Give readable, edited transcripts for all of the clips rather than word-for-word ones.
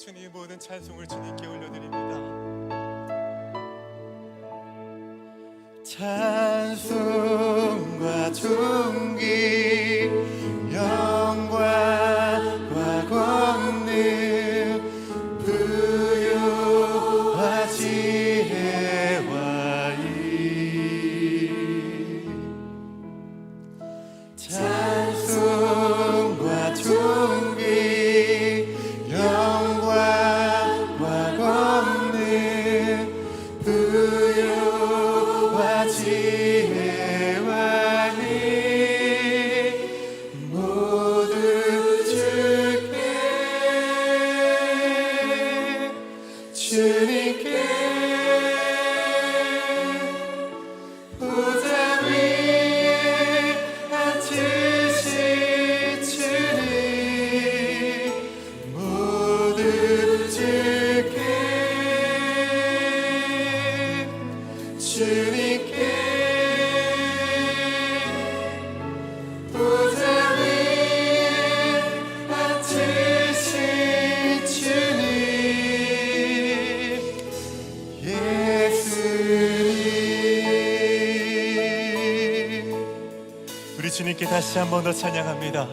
주님의 모든 찬송을 주님께 올려드립니다. 찬송과 존귀 영광과 권능 부요와 지혜와 의 찬송과 존귀 영광과 권능 부요와 지혜와 의 모두 주님께 보좌 위에 앉으신 주님 모두 주님께 보좌 위에 앉으신 주님 예수님. 우리 주님께 다시 한 번 더 찬양합니다.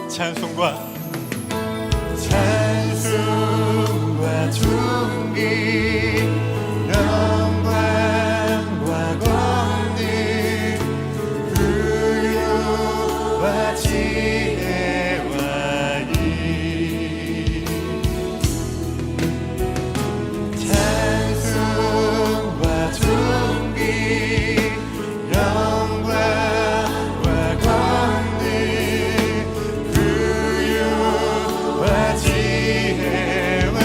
찬송과 존귀 영광과 권능 부요와 지혜와 의 찬송과 존귀 영광과 권능 부요와 지혜와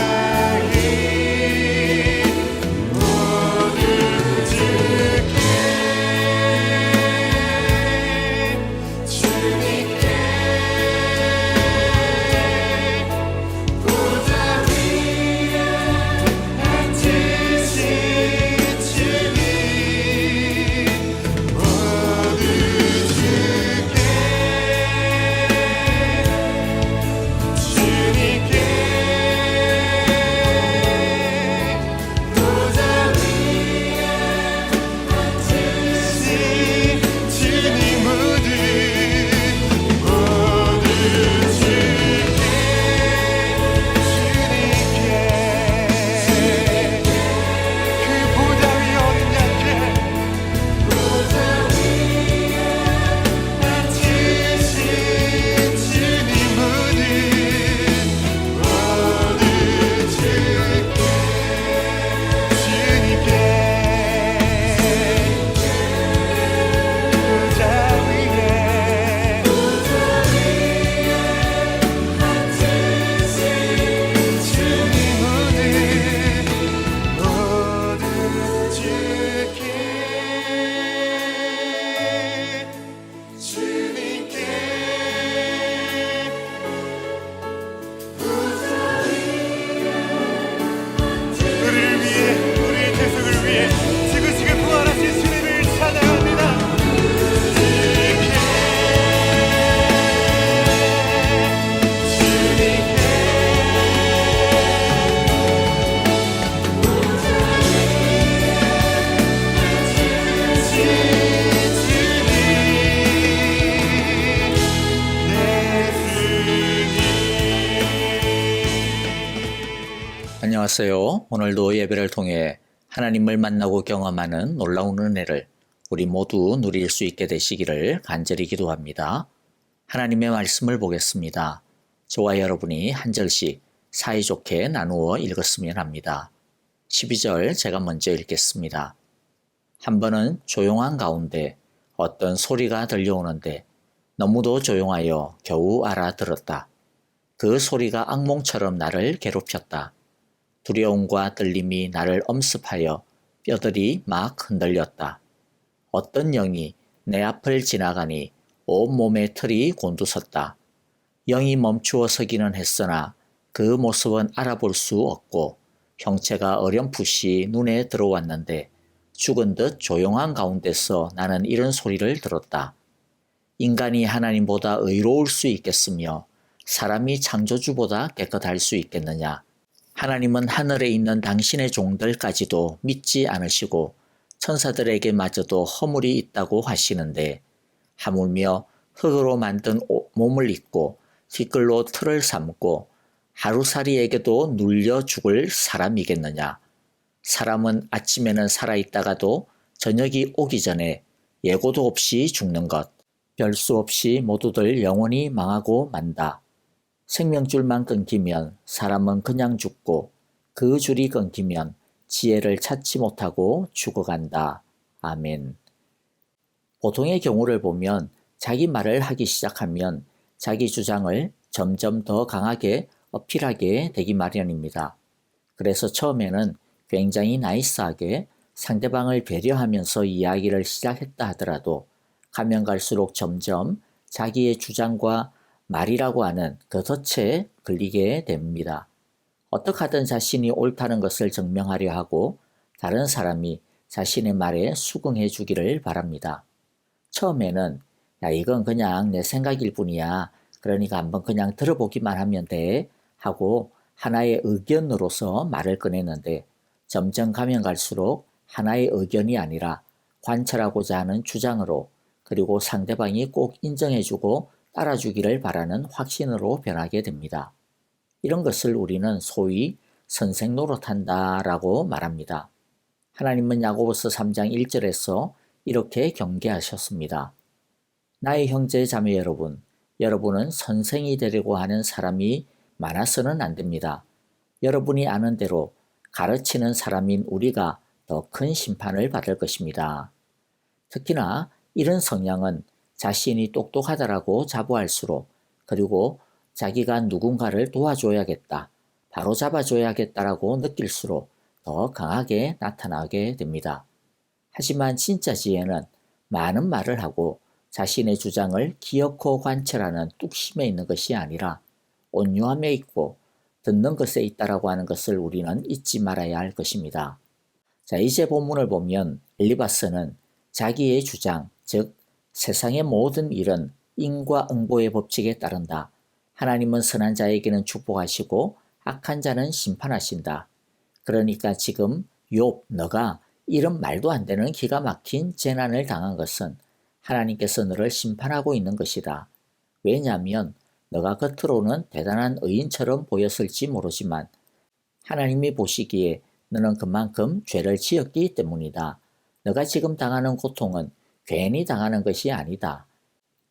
안녕하세요. 오늘도 예배를 통해 하나님을 만나고 경험하는 놀라운 은혜를 우리 모두 누릴 수 있게 되시기를 간절히 기도합니다. 하나님의 말씀을 보겠습니다. 저와 여러분이 한 절씩 사이좋게 나누어 읽었으면 합니다. 12절 제가 먼저 읽겠습니다. 한 번은 조용한 가운데 어떤 소리가 들려오는데 너무도 조용하여 겨우 알아들었다. 그 소리가 악몽처럼 나를 괴롭혔다. 두려움과 떨림이 나를 엄습하여 뼈들이 막 흔들렸다. 어떤 영이 내 앞을 지나가니 온몸에 털이 곤두섰다. 영이 멈추어 서기는 했으나 그 모습은 알아볼 수 없고 형체가 어렴풋이 눈에 들어왔는데 죽은 듯 조용한 가운데서 나는 이런 소리를 들었다. 인간이 하나님보다 의로울 수 있겠으며 사람이 창조주보다 깨끗할 수 있겠느냐? 하나님은 하늘에 있는 당신의 종들까지도 믿지 않으시고 천사들에게마저도 허물이 있다고 하시는데 하물며 흙으로 만든 몸을 입고 티끌로 틀을 삼고 하루살이에게도 눌려 죽을 사람이겠느냐? 사람은 아침에는 살아있다가도 저녁이 오기 전에 예고도 없이 죽는 것, 별수 없이 모두들 영원히 망하고 만다. 생명줄만 끊기면 사람은 그냥 죽고 그 줄이 끊기면 지혜를 찾지 못하고 죽어간다. 아멘. 보통의 경우를 보면 자기 말을 하기 시작하면 자기 주장을 점점 더 강하게 어필하게 되기 마련입니다. 그래서 처음에는 굉장히 나이스하게 상대방을 배려하면서 이야기를 시작했다 하더라도 가면 갈수록 점점 자기의 주장과 말이라고 하는 그 덫에 걸리게 됩니다. 어떻게 하든 자신이 옳다는 것을 증명하려 하고 다른 사람이 자신의 말에 수긍해 주기를 바랍니다. 처음에는 야 이건 그냥 내 생각일 뿐이야. 그러니까 한번 그냥 들어보기만 하면 돼 하고 하나의 의견으로서 말을 꺼내는데 점점 가면 갈수록 하나의 의견이 아니라 관철하고자 하는 주장으로 그리고 상대방이 꼭 인정해주고 따라주기를 바라는 확신으로 변하게 됩니다. 이런 것을 우리는 소위 선생 노릇한다라고 말합니다. 하나님은 야고보서 3장 1절에서 이렇게 경계하셨습니다. 나의 형제 자매 여러분, 여러분은 선생이 되려고 하는 사람이 많아서는 안 됩니다. 여러분이 아는 대로 가르치는 사람인 우리가 더 큰 심판을 받을 것입니다. 특히나 이런 성향은 자신이 똑똑하다라고 자부할수록 그리고 자기가 누군가를 도와줘야겠다, 바로 잡아줘야겠다라고 느낄수록 더 강하게 나타나게 됩니다. 하지만 진짜 지혜는 많은 말을 하고 자신의 주장을 기어코 관철하는 뚝심에 있는 것이 아니라 온유함에 있고 듣는 것에 있다라고 하는 것을 우리는 잊지 말아야 할 것입니다. 자, 이제 본문을 보면 엘리바스는 자기의 주장, 즉 세상의 모든 일은 인과 응보의 법칙에 따른다. 하나님은 선한 자에게는 축복하시고 악한 자는 심판하신다. 그러니까 지금 욥 너가 이런 말도 안 되는 기가 막힌 재난을 당한 것은 하나님께서 너를 심판하고 있는 것이다. 왜냐하면 너가 겉으로는 대단한 의인처럼 보였을지 모르지만 하나님이 보시기에 너는 그만큼 죄를 지었기 때문이다. 너가 지금 당하는 고통은 괜히 당하는 것이 아니다.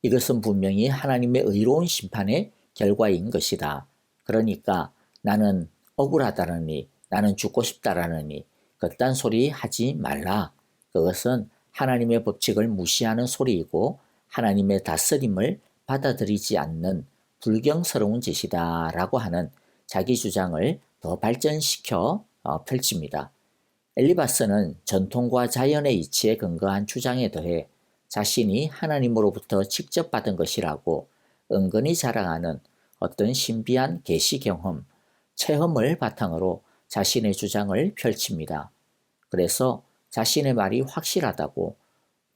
이것은 분명히 하나님의 의로운 심판의 결과인 것이다. 그러니까 나는 억울하다느니 나는 죽고 싶다라느니 그딴 소리 하지 말라. 그것은 하나님의 법칙을 무시하는 소리이고 하나님의 다스림을 받아들이지 않는 불경스러운 짓이다 라고 하는 자기 주장을 더 발전시켜 펼칩니다. 엘리바스는 전통과 자연의 이치에 근거한 주장에 더해 자신이 하나님으로부터 직접 받은 것이라고 은근히 자랑하는 어떤 신비한 계시 경험, 체험을 바탕으로 자신의 주장을 펼칩니다. 그래서 자신의 말이 확실하다고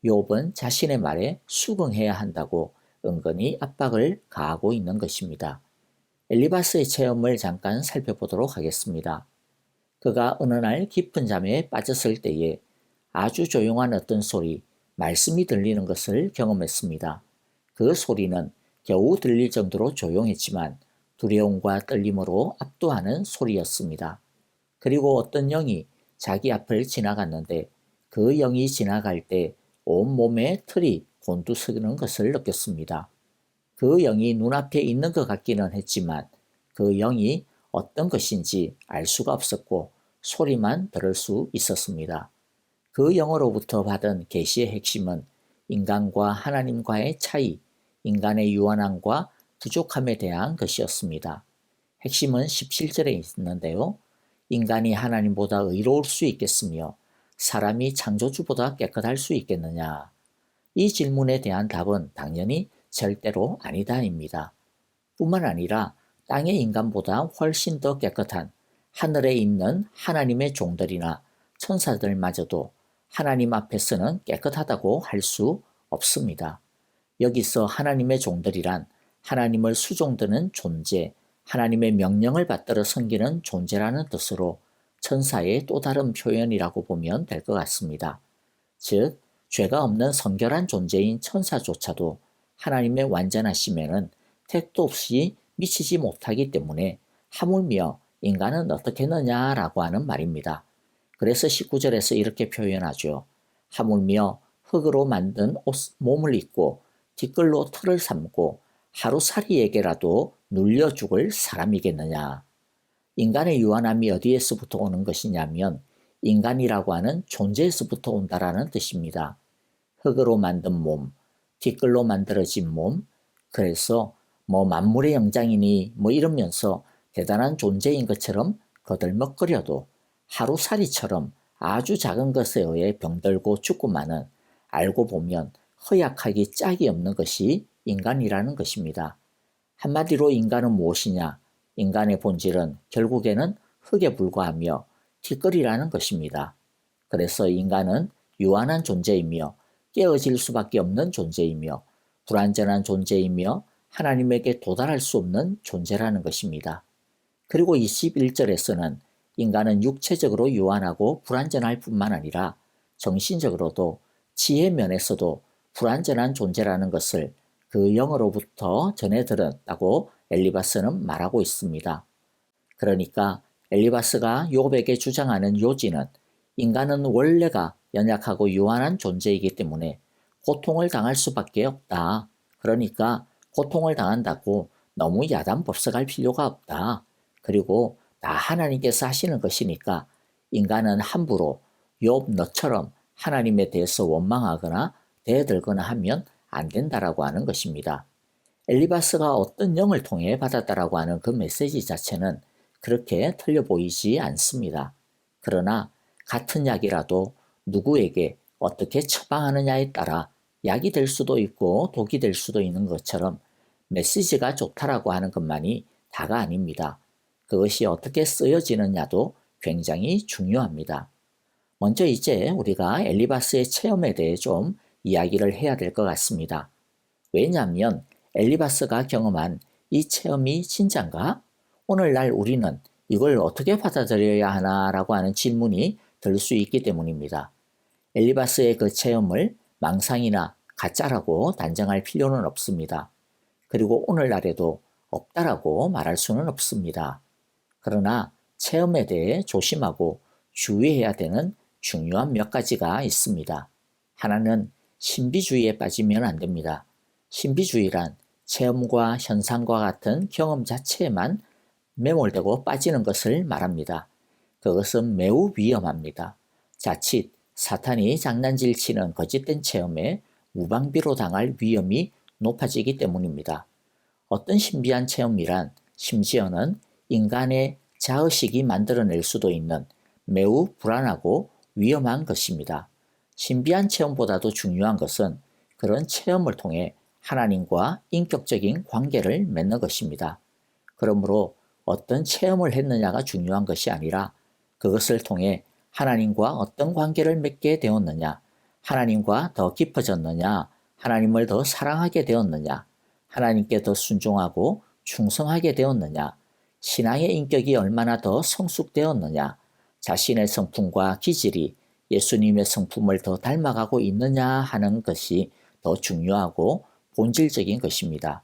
욥은 자신의 말에 수긍해야 한다고 은근히 압박을 가하고 있는 것입니다. 엘리바스의 체험을 잠깐 살펴보도록 하겠습니다. 그가 어느 날 깊은 잠에 빠졌을 때에 아주 조용한 어떤 소리, 말씀이 들리는 것을 경험했습니다. 그 소리는 겨우 들릴 정도로 조용했지만 두려움과 떨림으로 압도하는 소리였습니다. 그리고 어떤 영이 자기 앞을 지나갔는데 그 영이 지나갈 때 온몸에 털이 곤두서는 것을 느꼈습니다. 그 영이 눈앞에 있는 것 같기는 했지만 그 영이 어떤 것인지 알 수가 없었고 소리만 들을 수 있었습니다. 그 영으로부터 받은 계시의 핵심은 인간과 하나님과의 차이, 인간의 유한함과 부족함에 대한 것이었습니다. 핵심은 17절에 있는데요. 인간이 하나님보다 의로울 수 있겠으며 사람이 창조주보다 깨끗할 수 있겠느냐? 이 질문에 대한 답은 당연히 절대로 아니다입니다. 뿐만 아니라 땅의 인간보다 훨씬 더 깨끗한 하늘에 있는 하나님의 종들이나 천사들마저도 하나님 앞에서는 깨끗하다고 할 수 없습니다. 여기서 하나님의 종들이란 하나님을 수종드는 존재, 하나님의 명령을 받들어 섬기는 존재라는 뜻으로 천사의 또 다른 표현이라고 보면 될 것 같습니다. 즉, 죄가 없는 성결한 존재인 천사조차도 하나님의 완전하심에는 택도 없이 미치지 못하기 때문에 하물며 인간은 어떻겠느냐라고 하는 말입니다. 그래서 19절에서 이렇게 표현하죠. 하물며 흙으로 만든 몸을 입고 티끌로 털을 삼고 하루살이에게라도 눌려 죽을 사람이겠느냐. 인간의 유한함이 어디에서부터 오는 것이냐면 인간이라고 하는 존재에서부터 온다라는 뜻입니다. 흙으로 만든 몸, 티끌로 만들어진 몸, 그래서 만물의 영장이니 이러면서 대단한 존재인 것처럼 거들먹거려도 하루살이처럼 아주 작은 것에 의해 병들고 죽고만은 알고 보면 허약하기 짝이 없는 것이 인간이라는 것입니다. 한마디로 인간은 무엇이냐? 인간의 본질은 결국에는 흙에 불과하며 티끌이라는 것입니다. 그래서 인간은 유한한 존재이며 깨어질 수밖에 없는 존재이며 불완전한 존재이며 하나님에게 도달할 수 없는 존재라는 것입니다. 그리고 21절에서는 인간은 육체적으로 유한하고 불완전할 뿐만 아니라 정신적으로도 지혜 면에서도 불완전한 존재라는 것을 그 영으로부터 전해 들었다고 엘리바스는 말하고 있습니다. 그러니까 엘리바스가 욥에게 주장하는 요지는 인간은 원래가 연약하고 유한한 존재이기 때문에 고통을 당할 수밖에 없다. 그러니까 고통을 당한다고 너무 야단법석할 필요가 없다. 그리고 다 하나님께서 하시는 것이니까 인간은 함부로 욥 너처럼 하나님에 대해서 원망하거나 대들거나 하면 안 된다라고 하는 것입니다. 엘리바스가 어떤 영을 통해 받았다라고 하는 그 메시지 자체는 그렇게 틀려 보이지 않습니다. 그러나 같은 약이라도 누구에게 어떻게 처방하느냐에 따라 약이 될 수도 있고 독이 될 수도 있는 것처럼 메시지가 좋다라고 하는 것만이 다가 아닙니다. 그것이 어떻게 쓰여지느냐도 굉장히 중요합니다. 먼저 이제 우리가 엘리바스의 체험에 대해 좀 이야기를 해야 될 것 같습니다. 왜냐하면 엘리바스가 경험한 이 체험이 진짠가? 오늘날 우리는 이걸 어떻게 받아들여야 하나라고 하는 질문이 들 수 있기 때문입니다. 엘리바스의 그 체험을 망상이나 가짜라고 단정할 필요는 없습니다. 그리고 오늘날에도 없다라고 말할 수는 없습니다. 그러나 체험에 대해 조심하고 주의해야 되는 중요한 몇 가지가 있습니다. 하나는 신비주의에 빠지면 안 됩니다. 신비주의란 체험과 현상과 같은 경험 자체에만 매몰되고 빠지는 것을 말합니다. 그것은 매우 위험합니다. 자칫 사탄이 장난질 치는 거짓된 체험에 무방비로 당할 위험이 높아지기 때문입니다. 어떤 신비한 체험이란 심지어는 인간의 자의식이 만들어낼 수도 있는 매우 불안하고 위험한 것입니다. 신비한 체험보다도 중요한 것은 그런 체험을 통해 하나님과 인격적인 관계를 맺는 것입니다. 그러므로 어떤 체험을 했느냐가 중요한 것이 아니라 그것을 통해 하나님과 어떤 관계를 맺게 되었느냐, 하나님과 더 깊어졌느냐, 하나님을 더 사랑하게 되었느냐, 하나님께 더 순종하고 충성하게 되었느냐, 신앙의 인격이 얼마나 더 성숙되었느냐, 자신의 성품과 기질이 예수님의 성품을 더 닮아가고 있느냐 하는 것이 더 중요하고 본질적인 것입니다.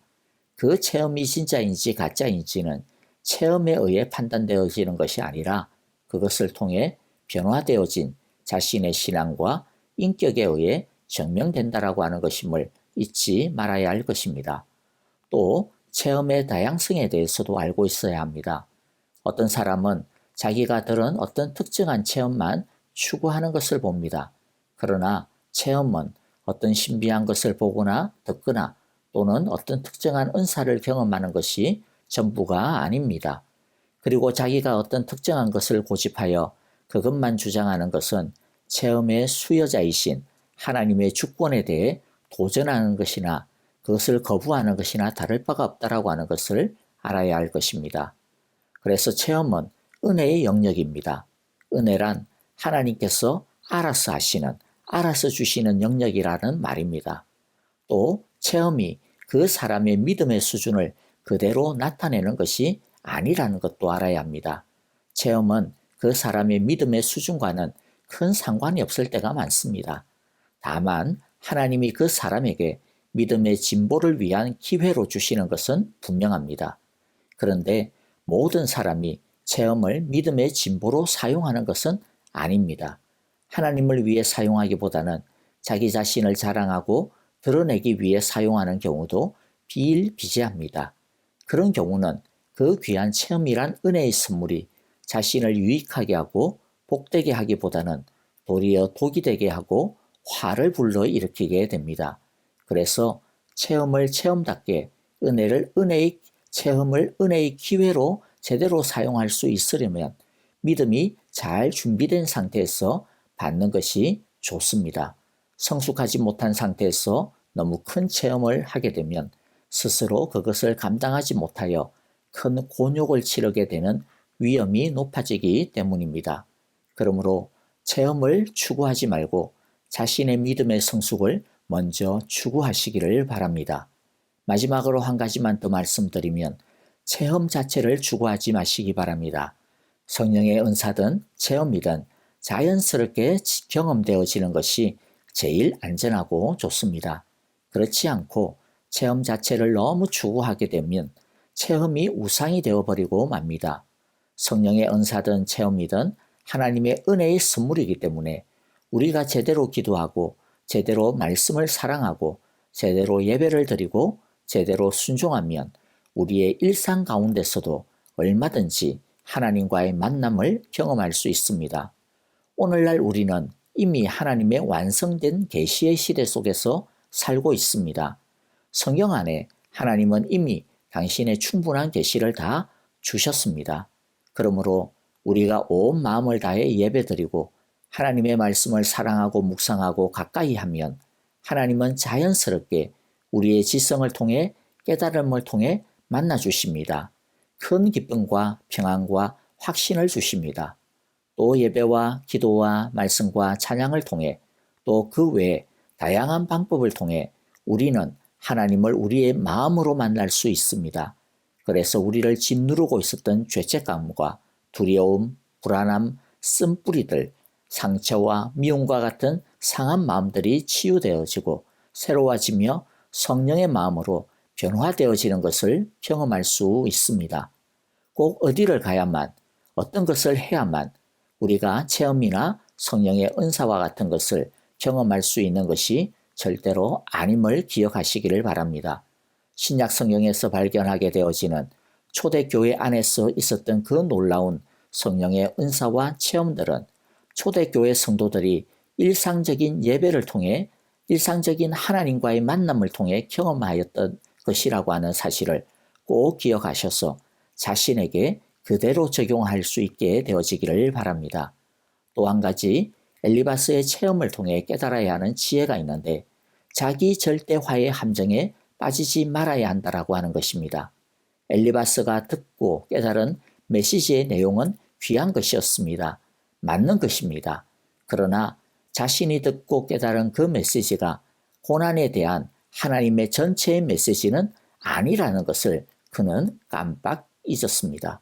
그 체험이 진짜인지 가짜인지는 체험에 의해 판단되어지는 것이 아니라 그것을 통해 변화되어진 자신의 신앙과 인격에 의해 증명된다라고 하는 것임을 잊지 말아야 할 것입니다. 또 체험의 다양성에 대해서도 알고 있어야 합니다. 어떤 사람은 자기가 들은 어떤 특정한 체험만 추구하는 것을 봅니다. 그러나 체험은 어떤 신비한 것을 보거나 듣거나 또는 어떤 특정한 은사를 경험하는 것이 전부가 아닙니다. 그리고 자기가 어떤 특정한 것을 고집하여 그것만 주장하는 것은 체험의 수여자이신 하나님의 주권에 대해 도전하는 것이나 그것을 거부하는 것이나 다를 바가 없다라고 하는 것을 알아야 할 것입니다. 그래서 체험은 은혜의 영역입니다. 은혜란 하나님께서 알아서 하시는, 알아서 주시는 영역이라는 말입니다. 또 체험이 그 사람의 믿음의 수준을 그대로 나타내는 것이 아니라는 것도 알아야 합니다. 체험은 그 사람의 믿음의 수준과는 큰 상관이 없을 때가 많습니다. 다만 하나님이 그 사람에게 믿음의 진보를 위한 기회로 주시는 것은 분명합니다. 그런데 모든 사람이 체험을 믿음의 진보로 사용하는 것은 아닙니다. 하나님을 위해 사용하기보다는 자기 자신을 자랑하고 드러내기 위해 사용하는 경우도 비일비재합니다. 그런 경우는 그 귀한 체험이란 은혜의 선물이 자신을 유익하게 하고 복되게 하기보다는 도리어 독이 되게 하고 화를 불러일으키게 됩니다. 그래서 체험을 체험답게 체험을 은혜의 기회로 제대로 사용할 수 있으려면 믿음이 잘 준비된 상태에서 받는 것이 좋습니다. 성숙하지 못한 상태에서 너무 큰 체험을 하게 되면 스스로 그것을 감당하지 못하여 큰 곤욕을 치르게 되는 위험이 높아지기 때문입니다. 그러므로 체험을 추구하지 말고 자신의 믿음의 성숙을 먼저 추구하시기를 바랍니다. 마지막으로 한 가지만 더 말씀드리면 체험 자체를 추구하지 마시기 바랍니다. 성령의 은사든 체험이든 자연스럽게 경험되어지는 것이 제일 안전하고 좋습니다. 그렇지 않고 체험 자체를 너무 추구하게 되면 체험이 우상이 되어버리고 맙니다. 성령의 은사든 체험이든 하나님의 은혜의 선물이기 때문에 우리가 제대로 기도하고 제대로 말씀을 사랑하고 제대로 예배를 드리고 제대로 순종하면 우리의 일상 가운데서도 얼마든지 하나님과의 만남을 경험할 수 있습니다. 오늘날 우리는 이미 하나님의 완성된 계시의 시대 속에서 살고 있습니다. 성경 안에 하나님은 이미 당신의 충분한 계시를 다 주셨습니다. 그러므로 우리가 온 마음을 다해 예배드리고 하나님의 말씀을 사랑하고 묵상하고 가까이 하면 하나님은 자연스럽게 우리의 지성을 통해 깨달음을 통해 만나 주십니다. 큰 기쁨과 평안과 확신을 주십니다. 또 예배와 기도와 말씀과 찬양을 통해 또 그 외에 다양한 방법을 통해 우리는 하나님을 우리의 마음으로 만날 수 있습니다. 그래서 우리를 짓누르고 있었던 죄책감과 두려움, 불안함, 쓴뿌리들, 상처와 미움과 같은 상한 마음들이 치유되어지고 새로워지며 성령의 마음으로 변화되어지는 것을 경험할 수 있습니다. 꼭 어디를 가야만, 어떤 것을 해야만 우리가 체험이나 성령의 은사와 같은 것을 경험할 수 있는 것이 절대로 아님을 기억하시기를 바랍니다. 신약 성경에서 발견하게 되어지는 초대교회 안에서 있었던 그 놀라운 성령의 은사와 체험들은 초대교회 성도들이 일상적인 예배를 통해 일상적인 하나님과의 만남을 통해 경험하였던 것이라고 하는 사실을 꼭 기억하셔서 자신에게 그대로 적용할 수 있게 되어지기를 바랍니다. 또 한 가지 엘리바스의 체험을 통해 깨달아야 하는 지혜가 있는데 자기 절대화의 함정에 빠지지 말아야 한다라고 하는 것입니다. 엘리바스가 듣고 깨달은 메시지의 내용은 귀한 것이었습니다. 맞는 것입니다. 그러나 자신이 듣고 깨달은 그 메시지가 고난에 대한 하나님의 전체의 메시지는 아니라는 것을 그는 깜빡 잊었습니다.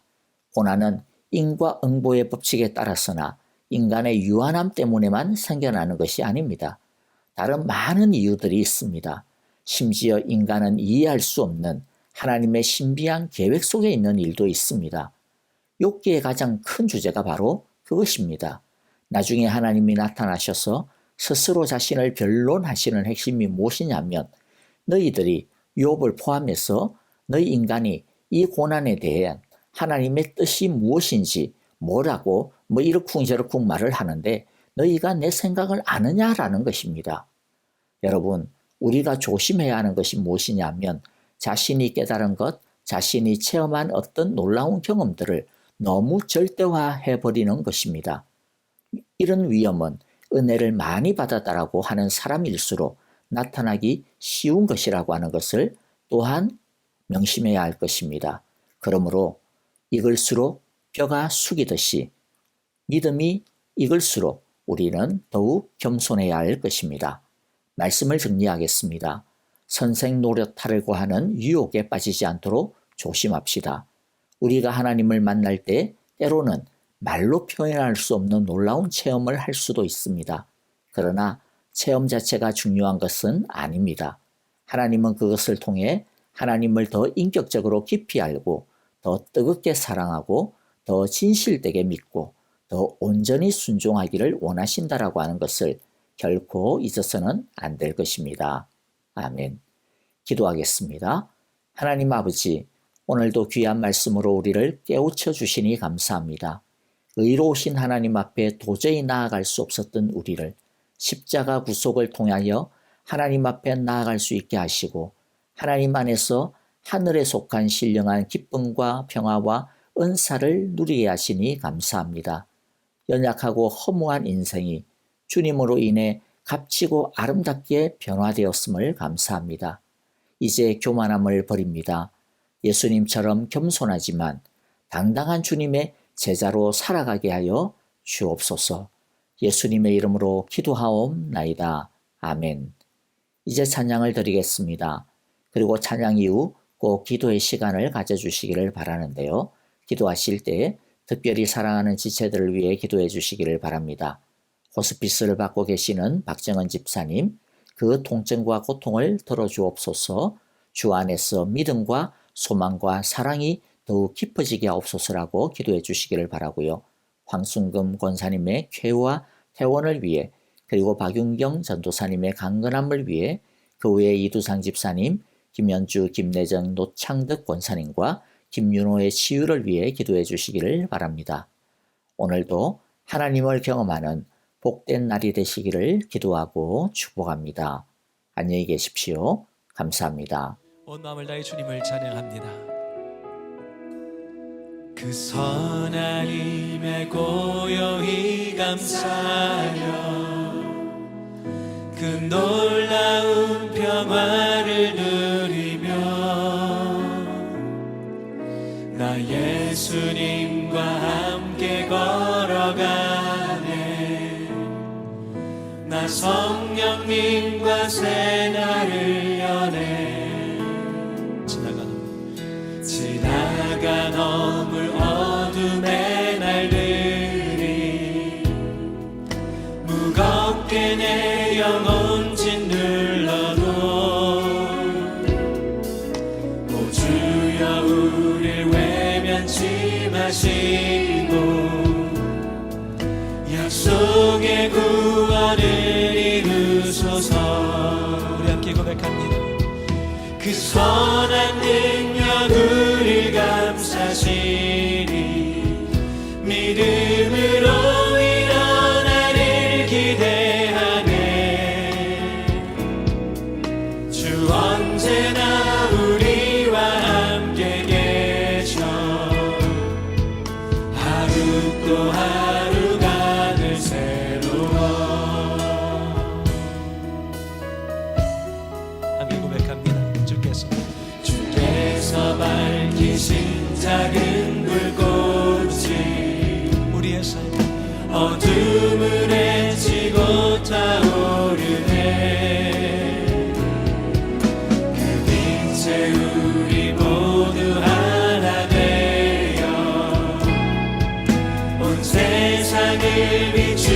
고난은 인과응보의 법칙에 따라서나 인간의 유한함 때문에만 생겨나는 것이 아닙니다. 다른 많은 이유들이 있습니다. 심지어 인간은 이해할 수 없는 하나님의 신비한 계획 속에 있는 일도 있습니다. 욥기의 가장 큰 주제가 바로 그것입니다. 나중에 하나님이 나타나셔서 스스로 자신을 변론하시는 핵심이 무엇이냐면 너희들이 욥을 포함해서 너희 인간이 이 고난에 대해 하나님의 뜻이 무엇인지 뭐라고 이러쿵저러쿵 말을 하는데 너희가 내 생각을 아느냐라는 것입니다. 여러분, 우리가 조심해야 하는 것이 무엇이냐면 자신이 깨달은 것, 자신이 체험한 어떤 놀라운 경험들을 너무 절대화해버리는 것입니다. 이런 위험은 은혜를 많이 받았다라고 하는 사람일수록 나타나기 쉬운 것이라고 하는 것을 또한 명심해야 할 것입니다. 그러므로 익을수록 뼈가 숙이듯이 믿음이 익을수록 우리는 더욱 겸손해야 할 것입니다. 말씀을 정리하겠습니다. 선생 노릇하려고 하는 유혹에 빠지지 않도록 조심합시다. 우리가 하나님을 만날 때 때로는 말로 표현할 수 없는 놀라운 체험을 할 수도 있습니다. 그러나 체험 자체가 중요한 것은 아닙니다. 하나님은 그것을 통해 하나님을 더 인격적으로 깊이 알고 더 뜨겁게 사랑하고 더 진실되게 믿고 더 온전히 순종하기를 원하신다라고 하는 것을 결코 잊어서는 안 될 것입니다. 아멘. 기도하겠습니다. 하나님 아버지, 오늘도 귀한 말씀으로 우리를 깨우쳐 주시니 감사합니다. 의로우신 하나님 앞에 도저히 나아갈 수 없었던 우리를 십자가 구속을 통하여 하나님 앞에 나아갈 수 있게 하시고 하나님 안에서 하늘에 속한 신령한 기쁨과 평화와 은사를 누리게 하시니 감사합니다. 연약하고 허무한 인생이 주님으로 인해 값지고 아름답게 변화되었음을 감사합니다. 이제 교만함을 버립니다. 예수님처럼 겸손하지만 당당한 주님의 제자로 살아가게 하여 주옵소서. 예수님의 이름으로 기도하옵나이다. 아멘. 이제 찬양을 드리겠습니다. 그리고 찬양 이후 꼭 기도의 시간을 가져주시기를 바라는데요. 기도하실 때 특별히 사랑하는 지체들을 위해 기도해 주시기를 바랍니다. 호스피스를 받고 계시는 박정은 집사님, 그 통증과 고통을 들어주옵소서. 주 안에서 믿음과 소망과 사랑이 더욱 깊어지게 하옵소서라고 기도해 주시기를 바라고요. 황순금 권사님의 쾌유와 퇴원을 위해, 그리고 박윤경 전도사님의 강건함을 위해, 그 외에 이두상 집사님, 김현주, 김내정, 노창득 권사님과 김윤호의 치유를 위해 기도해 주시기를 바랍니다. 오늘도 하나님을 경험하는 복된 날이 되시기를 기도하고 축복합니다. 안녕히 계십시오. 감사합니다. 온 마음을 다해 주님을 찬양합니다. 그 선한 힘에 고요히 감사하여 그 놀라운 평화를 누리며 나 예수님과 함께 걸어가네. 나 성령님과 새날을 여네. 지나간 어물 어둠의 날들이 무겁게 내 영혼 짓눌러도 오 주여 우릴 외면치 마시고 약속의 구원을 이루소서. 우리 함께 고백합니다. 그 선한 능력 우릴 감싸시니 믿음으로 일어나를 기대하네. 주 언제나 우리와 함께 계셔 하루 또 하루가 늘 새로워. 함께 고백합니다. 주께서 밝히신 작은 불꽃이 우리의 삶 어둠을 헤치고 타오르네. 그 빛에 우리 모두 하나 되어 온 세상을 비추